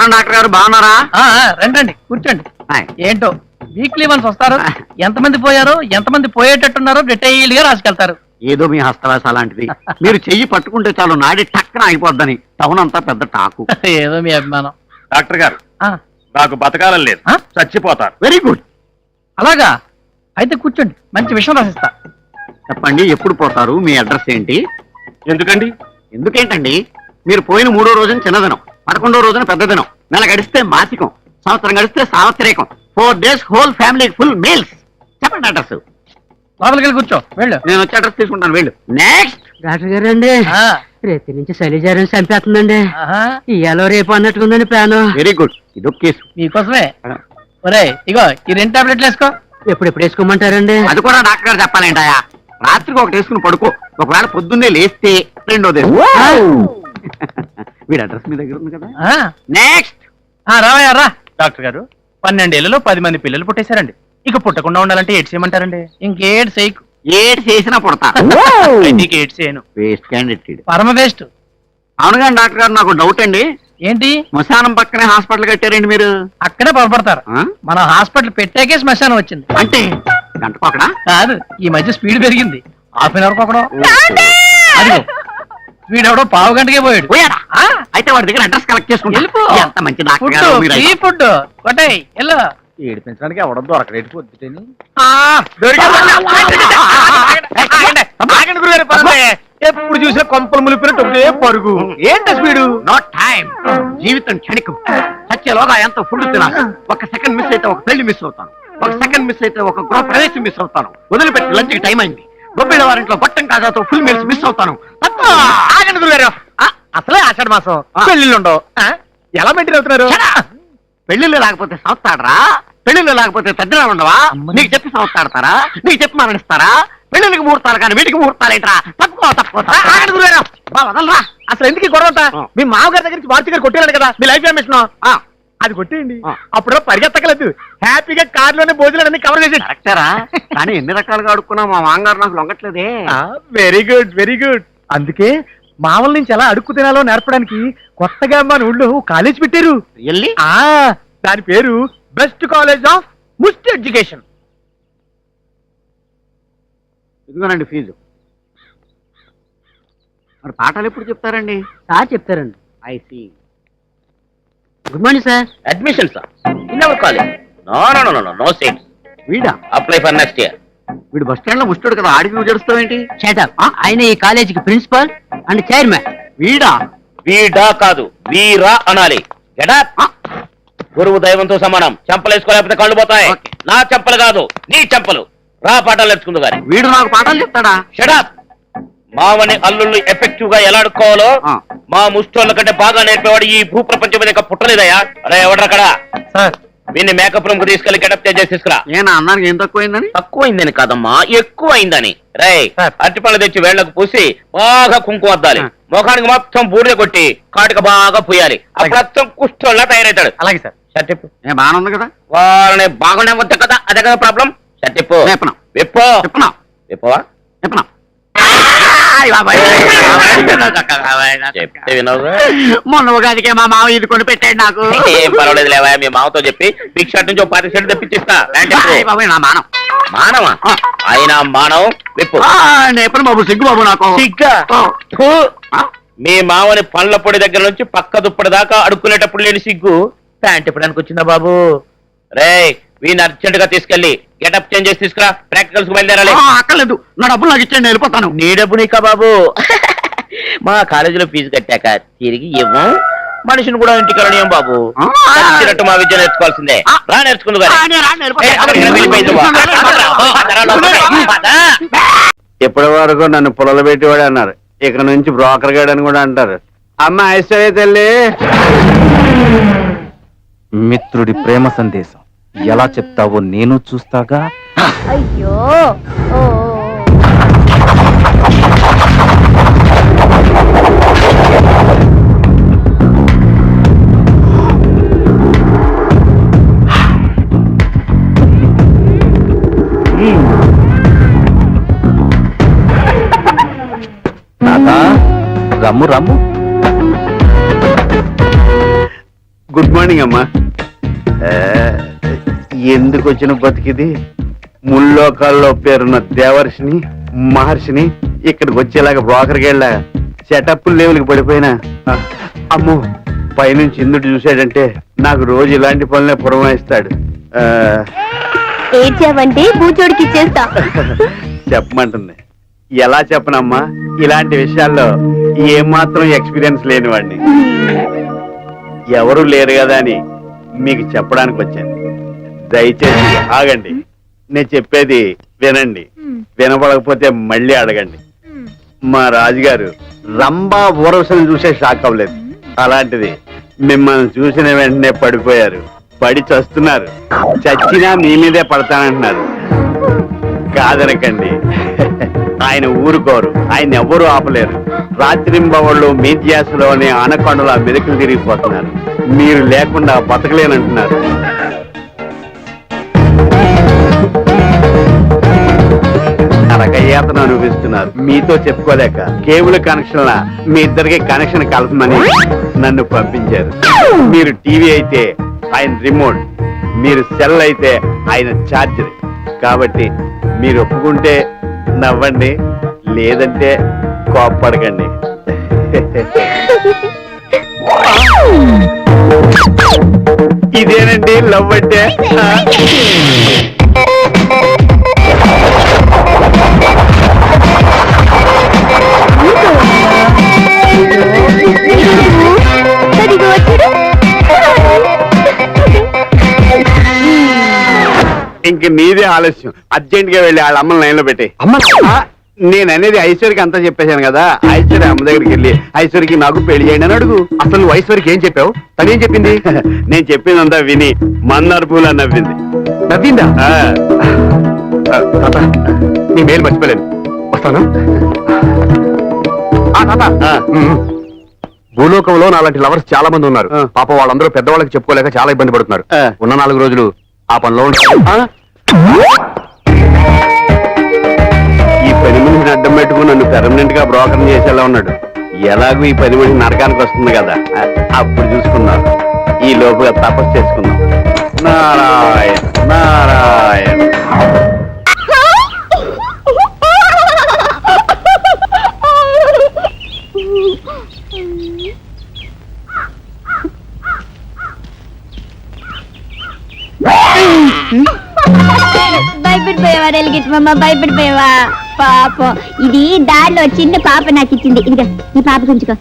నమస్కారం డాక్టర్ గారు, బాగున్నారా? రండి కూర్చోండి. ఏంటో వీక్లీ వన్స్ వస్తారు, ఎంతమంది పోయారో ఎంతమంది పోయేటట్టున్నారో డీటెయిల్ గా రాసుకెళ్తారు. ఏదో మీ హస్తవాస అలాంటిది. మీరు చెయ్యి పట్టుకుంటే చాలు నాడి టక్కన అయిపోద్దని టౌన్ అంతా పెద్ద టాకు. ఏదో మీ అభిమానం. డాక్టర్ గారు, నాకు బతకాలం లేదు, చచ్చిపోతారు. Very good. అలాగా అయితే కూర్చోండి, మంచి విషయం రాసిస్తా. చెప్పండి, ఎప్పుడు పోతారు? మీ అడ్రస్ ఏంటి? ఎందుకండి? ఎందుకేంటండి, మీరు పోయిన 3వ రోజున చిన్నదినం, 11వ రోజున పెద్ద దినం, నెల గడిస్తే మాసికం, సంవత్సరం గడిస్తే సావత్రికం, 4 days whole family full meals. చెప్పండి అడ్రస్. లోపలికి వెళ్ళి కూర్చో. వెళ్ళు. నేను వచ్చి అడ్రస్ తీసుకుంటాను. వెళ్ళు. నెక్స్ట్. డాక్టర్ గారు అండి, రేపు నుంచి శైలజారం చంపేస్తుందండి. ఇయాలో రేపు అన్నట్టుకుందండి ప్లాన్. Very good. ఇదొక కేసు మీకోసమే. ఒరే ఇగో ఈ 2 టాబ్లెట్లు వేసుకో. ఎప్పుడు వేసుకోమంటారండి? అది కూడా డాక్టర్ గారు చెప్పాలేంటాయా? రాత్రికి ఒకటి వేసుకుని పడుకో, ఒకవేళ పొద్దున్నే లేస్తే రెండోది. వీడి అడ్రస్ మీ దగ్గర ఉంది కదా. నెక్స్ట్. రావయ్యా రా. డాక్టర్ గారు, 12 ఏళ్లలో 10 మంది పిల్లలు పుట్టేశారండి. ఇక పుట్టకుండా ఉండాలంటే ఏడ్ చేయమంటారండి? ఇంకేడ్ చేయకు. ఏడ్ చేసినా పుడతా. నీకు ఏడ్ చేయను. Waste candidate. పరమ వేస్ట్. అవునుగా డాక్టర్ గారు, నాకు డౌట్ అండి. ఏంటి? శ్మశానం పక్కనే హాస్పిటల్ కట్టారండి మీరు. అక్కడే పొరపడతారు. మన హాస్పిటల్ పెట్టాకే శ్మశానం వచ్చింది. అంటే గంటకు ఒకడా? కాదు, ఈ మధ్య స్పీడ్ పెరిగింది. హాఫ్ అన్ అవర్ ఒకడో. అదిగో వీడెవడో 1/2 గంటకే పోయాడు. అయితే వాడి దగ్గర అడ్రస్ కలెక్ట్ చేసుకుంటా. ఎంత మంచి డాక్టర్ గారు మీరు. ఈ ఫుడ్ కొట్టాయి ఎల్లో. ఏడిపించడానికి ఎవడో దొరకలేదు పొద్దుటని. ఎప్పుడు చూసే కొంపలు ములిపినట్టు పరుగు. ఏంటి స్పీడు? No time. జీవితం క్షణికం. సత్యలోగా ఎంతో ఫుడ్ తినాలి. 1 సెకండ్ మిస్ అయితే ఒక పెళ్లి మిస్ అవుతాను, 1 సెకండ్ మిస్ అయితే ఒక గృహ ప్రవేశం మిస్ అవుతాను. వదిలిపెట్టి లంచ్కి టైం అయింది. గొప్పిళ్ళ వారింట్లో బట్టం కాజాతో ఫుల్ మీల్స్ మిస్ అవుతాను. అసలే ఆషాఢ మాసం, పెళ్లిళ్ళు ఉండవు. ఎలా మెయింటైన్ అవుతున్నారు? పెళ్లిళ్ళు లేకపోతే సంస్థాడరా? పెళ్లిళ్ళు లేకపోతే తద్దినాలు ఉండవా? నీకు చెప్పి సంస్థాడతారా? నీకు చెప్పి మరణిస్తారా? పెళ్లికి ముహూర్తాలు కానీ వీటికి ముహూర్తాలు ఏంట్రా? వదలరా. అసలు ఎందుకు ఈ గొడవ? మీ మామగారి దగ్గర నుంచి వార్తి గారు కొట్టేయాలి కదా మీ లైఫ్ ఇన్ఫర్మేషన్. అది కొట్టేయండి, అప్పుడు పరిగెత్తకలేదు. హ్యాపీగా కార్లోనే భోజనాలన్నీ కవర్ చేసి. కరెక్టరా? కానీ ఎన్ని రకాలుగా అడుక్కున్నా మా మామగారు నాకు లొంగట్లేదే. Very good, very good. అందుకే మామల నుంచి ఎలా అడుక్కు తినాలో నేర్పడానికి కొత్తగా మన ఊళ్ళో కాలేజ్ పెట్టారు. దాని పేరు best college of must education. ఇదిగోనండి ఫీజు. మరి పాఠాలు ఎప్పుడు చెప్తారండి? సార్ చెప్తారండి. I see. Good morning sir. Admission sir in our college. No seats. వీడా? Apply for next year. వీడు బస్ స్టాండ్ లో ముస్తాడు కదా, ఆడికి నువ్వు జడుస్తావేంటి? షటప్. ఆయన ఈ కాలేజీకి ప్రిన్సిపల్ అండ్ చైర్మన్. వీడా? వీడా కాదు, వీరా అనాలి. గెటప్. గురువు దైవంతో సమానం. చెంపలు వేసుకోలేకపోతే కళ్ళు పోతాయి. నా చెంపలు కాదు, నీ చెంపలు. రా పాఠాలు నేర్చుకుందు గాని. వీడు నాకు పాఠాలు చెప్తాడా? షటప్. మావని అల్లుళ్ళు ఎఫెక్టివ్ గా ఎలా అడుక్కోవాలో మా ముష్టోళ్ళ కంటే బాగా నేర్పేవాడు ఈ భూ ప్రపంచం మీద పుట్టలేదయ్యా. అరే ఎవడక్కడ? సార్ వీన్ని మేకప్ రూమ్ కు తీసుకెళ్లి గెటప్ చేసి తీసుకురా. నేను అన్నానికి ఏం తక్కువైందని? తక్కువైందని కాదమ్మా, ఎక్కువైందని. రై అరటి పళ్ళు తెచ్చి వేళ్లకు పూసి బాగా కుంకుమ అద్దాలి. ముఖానికి మొత్తం బూడిద కొట్టి కాటుక బాగా పూయాలి. అప్పుడు కుష్టోళ్ళ తయారవుతాడు. అలాగే సార్. షర్టిప్పు. బాగానే ఉంది కదా? వాళ్ళని బాగుండే వద్ద కదా, అదే కదా ప్రాబ్లం. షర్టిప్పు. చెప్పనా? విప్పో. చెప్పనా? విప్పవా? చెప్పనా? చెప్తే వినవు. మొన్న ఉగాదికే మా మామ ఇది కొని పెట్టాడు నాకు. ఏం పర్వాలేదు లేవా, మీ మామతో చెప్పి బిగ్ షర్ట్ నుంచి 10 షర్ట్ తెప్పించిస్తా. నా మానం. మానవా? అయినా మానవం. విప్పు. నేపథ్యం బాబు, సిగ్గు బాబు నాకు. సిగ్గా? మీ మామని పండ్ల పొడి దగ్గర నుంచి పక్క దుప్పటి దాకా అడుక్కునేటప్పుడు లేని సిగ్గు ప్యాంట్ ఇప్పడానికి వచ్చిందా బాబు? రే వీని అర్జెంట్ గా తీసుకెళ్లి గెటప్ చేంజ్ చేసి తీసుకురా. ప్రాక్టికల్స్ కు బయలుదేరాలి. అక్కర్లేదు, నా డబ్బులు నాకు ఇచ్చేయండి, వెళ్ళిపోతాను. నీ డబ్బు నీకా బాబు? మా కాలేజీలో ఫీజు కట్టాక తిరిగి ఇవ్వం. మనిషిని కూడా ఇంటికి వెళ్ళనియం బాబు. నచ్చినట్టు మా విద్య నేర్చుకోవాల్సిందే. రా నేర్చుకుందు. ఇప్పటి వరకు నన్ను పొలలు పెట్టేవాడు అన్నారు, ఇక నుంచి బ్రోకర్ గాడు అని కూడా అంటారు. అమ్మ ఐశ్వర్య తల్లి. మిత్రుడి ప్రేమ సందేశం ఎలా చెప్తావో నేను చూస్తాగా. అయ్యో తాత రమ్ము రమ్ము. గుడ్ మార్నింగ్ అమ్మా. ఎందుకు వచ్చిన బతికిది? ముల్లోకాల్లో పేరున్న దేవర్షిని మహర్షిని ఇక్కడికి వచ్చేలాగా బ్రోకర్కి వెళ్ళా సెటప్ లెవెల్కి పడిపోయినా. అమ్మో, పైనుంచి ఇందుడు చూసాడంటే నాకు రోజు ఇలాంటి పనులే పురమాయిస్తాడు. ఏడ్చావంటే బూచోడికి ఇచ్చేస్తా. చెప్పమంటుంది. ఎలా చెప్పనమ్మా, ఇలాంటి విషయాల్లో ఏమాత్రం ఎక్స్పీరియన్స్ లేని వాడిని. ఎవరు లేరు కదా అని మీకు చెప్పడానికి వచ్చాను. దయచేసి ఆగండి, నేను చెప్పేది వినండి. వినపడకపోతే మళ్ళీ అడగండి. మా రాజుగారు రంభా ఊరవసరం చూసే షాక్ అవ్వలేదు. అలాంటిది మిమ్మల్ని చూసిన వెంటనే పడిపోయారు. పడి చస్తున్నారు. చచ్చినా మీ మీదే పడతానంటున్నారు. కాదనకండి, ఆయన ఊరుకోరు. ఆయన ఎవరు ఆపలేరు. రాత్రింబవళ్ళు మీ ధ్యాసలోనే ఆనకొండలా మెరుకులు తిరిగిపోతున్నారు. మీరు లేకుండా బతకలేనంటున్నారు. నరకయాతన అనుభవిస్తున్నారు. మీతో చెప్పుకోలేక కేబుల్ కనెక్షన్ మీ ఇద్దరికి కనెక్షన్ కలపమని నన్ను పంపించారు. మీరు టీవీ అయితే ఆయన రిమోట్, మీరు సెల్ అయితే ఆయన ఛార్జర్. కాబట్టి మీరు ఒప్పుకుంటే నవ్వండి, లేదంటే కోప్పడకండి. ఇదేనండి లవ్ అంటే. ఇంక నీదే ఆలస్యం. అర్జెంట్ గా వెళ్ళి వాళ్ళ అమ్మని లైన్ లో పెట్టి. నేను అనేది ఐశ్వర్యకి అంతా చెప్పేశాను కదా. ఐశ్వర్య అమ్మ దగ్గరికి వెళ్ళి ఐశ్వర్యకి నాకు పెళ్లి చేయండి అని అడుగు. అసలు నువ్వు ఐశ్వర్యకి ఏం చెప్పావు? తనేం చెప్పింది? నేను చెప్పిందంతా విని మన్నార్పూలా నవ్వింది. నవ్విందా? తాత, నీ మేలు మర్చిపోలేను. వస్తాను. భూలోకంలో నాలాంటి లవర్స్ చాలా మంది ఉన్నారు. పాప వాళ్ళందరూ పెద్దవాళ్ళకి చెప్పుకోలేక చాలా ఇబ్బంది పడుతున్నారు. ఉన్న 4 రోజులు ఆ పనిలో ఈ 10 మందిని అడ్డం పెట్టుకుని నన్ను పెర్మనెంట్ గా బ్రోకర్ చేసేలా ఉన్నాడు. ఎలాగూ ఈ 10 మంది నరకానికి వస్తుంది కదా, అప్పుడు చూసుకుందాం. ఈ లోపుగా తపస్సు చేసుకుందాం. నారాయణ నారాయణ. భయపడిపోయావా గిట్మమ్మ? భయపడిపోయావా? పాపం, ఇది దారిలో చిన్న పాప నాకు ఇచ్చింది. ఇదిగా ఈ పాప కొంచుకో.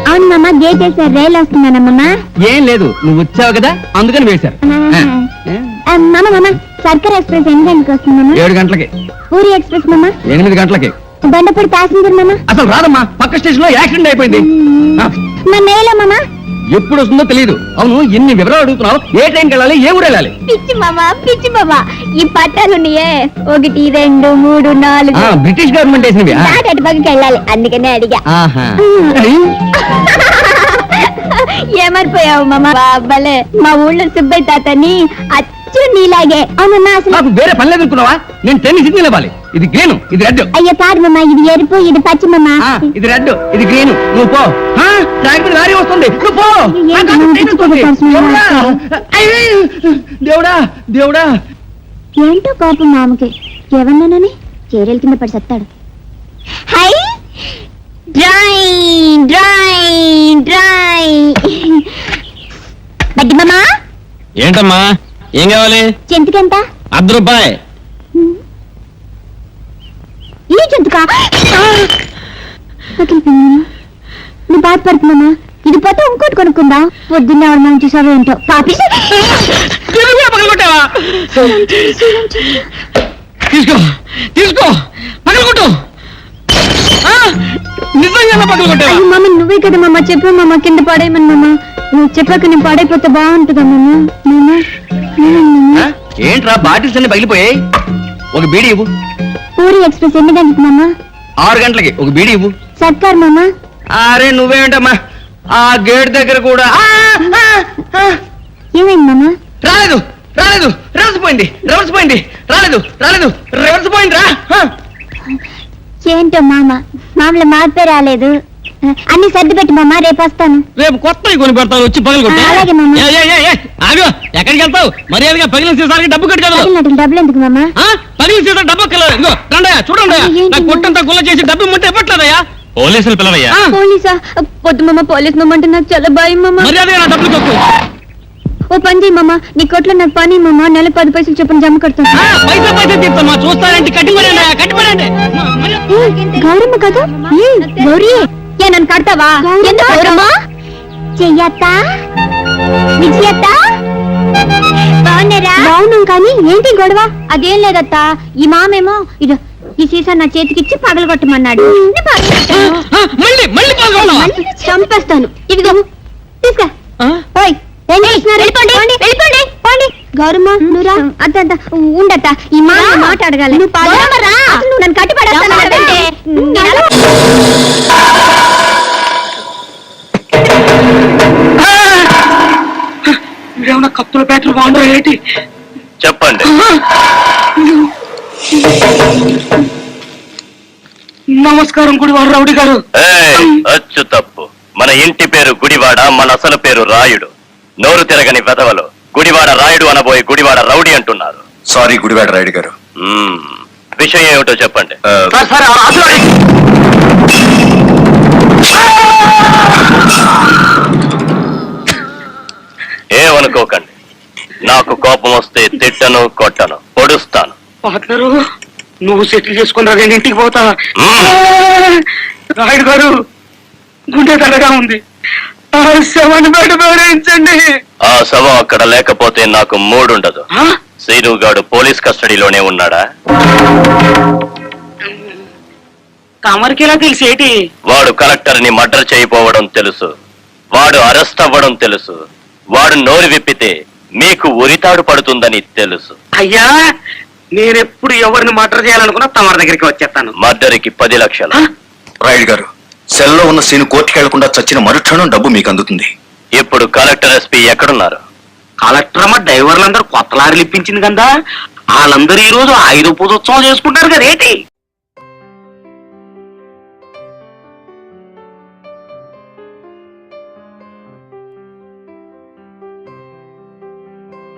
అవును మామ, గేట్ వేసారు. రైలు వస్తున్నానమ్మా. ఏం లేదు, నువ్వు వచ్చావు కదా అందుకని వేశారు. మామ మామ, సర్కార్ ఎక్స్ప్రెస్ ఎన్ని గంటలకు వస్తుందమ్మా? 7 గంటలకి. పూరి ఎక్స్ప్రెస్ మామ 8 గంటలకి. బండపూడి ప్యాసింజర్ మామ అసలు రాదమ్మా, పక్క స్టేషన్ లో యాక్సిడెంట్ అయిపోయింది. మా మేలో మామ ఎప్పుడు వస్తుందో తెలియదు. అవును, ఎన్ని వివరాలు అడుగుతున్నావు? ఏ ట్రైన్కి వెళ్ళాలి, ఏ ఊరు వెళ్ళాలి? పిచ్చి మామ, పిచ్చి మామ. ఈ పట్టాలు ఉన్నాయే, 1 2 3 4 బ్రిటిష్ గవర్నమెంట్ వేసినవి. అటు పక్కకి వెళ్ళాలి, అందుకనే అడిగా. ఏమరిపోయావు మామ? బాబలే, మా ఊళ్ళో సుబ్బయ్య తాతని అచ్చు నీలాగే. అవునమ్మా, అసలు నాకు వేరే పని లేదు అనుకున్నావా? నేను ట్రైన్ సిగ్నల్ ఇవ్వాలి. ఇది గ్రీన్, ఇది రెడ్. అయ్యో కాదు మామ, ఇది ఎరుపు, ఇది పచ్చి మామ. ఇది రెడ్, ఇది గ్రీన్. నువ్వు పో. ట్రాక్ మీద లారీ వస్తుంది, నువ్వు పో. దేవుడా దేవుడా. ఏంటో కోపం మామకి. ఎవరినని చీరల కింద పడి సత్తాడు. Hi dry dry dry. Buddy మామ. ఏంటమ్మా, ఏం కావాలి? చెంతకెంత? 10 రూపాయలు. ఈ చెంతకా? నువ్వు బాధపడుతున్నామా? ఇది పోతే ఇంకోటి కొనుక్కుందా? పొద్దున్నే ఎవరు మనం చూసావో ఏంటో. పాపి తీసుకో తీసుకో, పగలగొట్టు. నిజంగా పగలగొట్టావా? మామ, నువ్వే కదా మామ చెప్పు మామ, కింద పడేయమని మామ. నువ్వు చెప్పాక నేను పడైపోతే బాగుంటుందా మామ? ఏంట్రా బాటిల్స్ అన్ని పగిలిపోయాయి? ఒక బీడీ ఇవ్వు. పూరి ఎక్స్ప్రెస్ ఎన్ని గంటలకు మామ? 6 గంటలకి. ఒక బీడీ ఇవ్వు. సర్కార్ మామ. అరే నువ్వేంటమ్మా, ఆ గేట్ దగ్గర కూడా. ఏమైంది మామ? రాలేదు రాలేదు, రివర్స్ పోయింది, రివర్స్ పోయింది. రాలేదు రాలేదు, రివర్స్ పోయింది రా. ఏంటో మామ, మామూలు మార్పే రాలేదు. అన్ని సర్ది పెట్టి మామ రేపు వస్తాను. రేపు కొత్త కొని పెడతావు వచ్చి పగలు కొట్టు. అలాగే మామ. ఆగు, ఎక్కడికి వెళ్తావు? మర్యాదగా పగిలిన సీసాలకి డబ్బు కట్టు కదా. తగిలినట్టు డబ్బులు ఎందుకు మామ? పగిలిన సీసా డబ్బు కలదు. ఇదిగో రండయ్యా, చూడండి ఏంటి నా కొట్టంతా గుల్ల చేసి డబ్బు ఇమ్మంటే ఇవ్వట్లేదయ్యా. పోలీసులు పిల్లవయ్యా. పోలీసా? పొద్దు మామ పోలీస్ మామ అంటే నాకు చాలా భయం మామ. మర్యాదగా నా డబ్బులు కొట్టు. ఓ పని చేయి మామ, నీ కొట్లో నాకు పని మామ, నెల 10 పైసలు చొప్పున జమ కడతాను. పైసా తీస్తామా? చూస్తానంటే కట్టిపడండి, కట్టిపడండి. గౌరమ్మ కదా? గౌరీ ఏ నన్ను కడతావా? ఎందుకు గౌరమ్మ? చెయ్యత్త విజయత్త బాగున్నారా? బాగున్నాం, కానీ ఏంటి గొడవ? అదేం లేదత్త, ఈ మామేమో ఇది ఈ సీసా నా చేతికిచ్చి పగలగొట్టమన్నాడు. మళ్ళీ మళ్ళీ పాల్గొన్నావా? చంపేస్తాను. ఇదిగో తీసుకో. ఓయ్, ఏం చేస్తున్నారు? వెళ్ళిపోండి, వెళ్ళిపోండి, పోండి. గౌరమ్మ నువ్వురా. అత్త ఉండత్త, ఈ మాట అడగాలి. నువ్వు నన్ను కట్టి పడేస్తానంటే ఏమన్నా కత్తుల బ్యాటరీ బాగుండో ఏంటి? చెప్పండి. నమస్కారం గుడివాడ రౌడీ గారు. అచ్చు తప్పు. మన ఇంటి పేరు గుడివాడ, మన అసలు పేరు రాయుడు. నోరు తిరగని వెధవలు గుడివాడ రాయుడు అనబోయి గుడివాడ రౌడీ అంటున్నారు. సారీ గుడివాడ రాయుడు గారు. విషయం ఏమిటో చెప్పండి. ఏమనుకోకండి, నాకు కోపం వస్తే తిట్టను, కొట్టను, పొడుస్తాను. పార్ట్నరు, నువ్వు సెటిల్ చేసుకున్నా నేను ఇంటికి పోతా. రాయుడు గారు, గుండె దడగా ఉంది, ఆ శవాన్ని బయట బయటించండి. ఆ శవం అక్కడ లేకపోతే నాకు మూడుండదు. శ్రీనుగాడు పోలీస్ కస్టడీలోనే ఉన్నాడా? తమరికి ఎలా తెలిసేటి? వాడు కలెక్టర్ ని మర్డర్ చేయబోవడం తెలుసు, వాడు అరెస్ట్ అవ్వడం తెలుసు, వాడు నోరు విప్పితే మీకు ఉరితాడు పడుతుందని తెలుసు. అయ్యా, నేనెప్పుడు ఎవరిని మర్డర్ చేయాలనుకున్నా తమరి దగ్గరికి వచ్చేస్తాను. మర్డర్కి 10 లక్షలు. రాయుడు గారు, సెల్లో ఉన్న సీను కోర్టుకి వెళ్లకుండా చచ్చిన మరుక్షణం డబ్బు మీకు అందుతుంది. ఇప్పుడు కలెక్టర్ ఎస్పీ ఎక్కడున్నారు? కలెక్టర్ అమ్మ డ్రైవర్లందరూ కొత్త లారీలు ఇప్పించింది కదా, వాళ్ళందరూ ఈ రోజు ఆయుధ పూజోత్సవం చేసుకుంటారు కదా ఏంటి?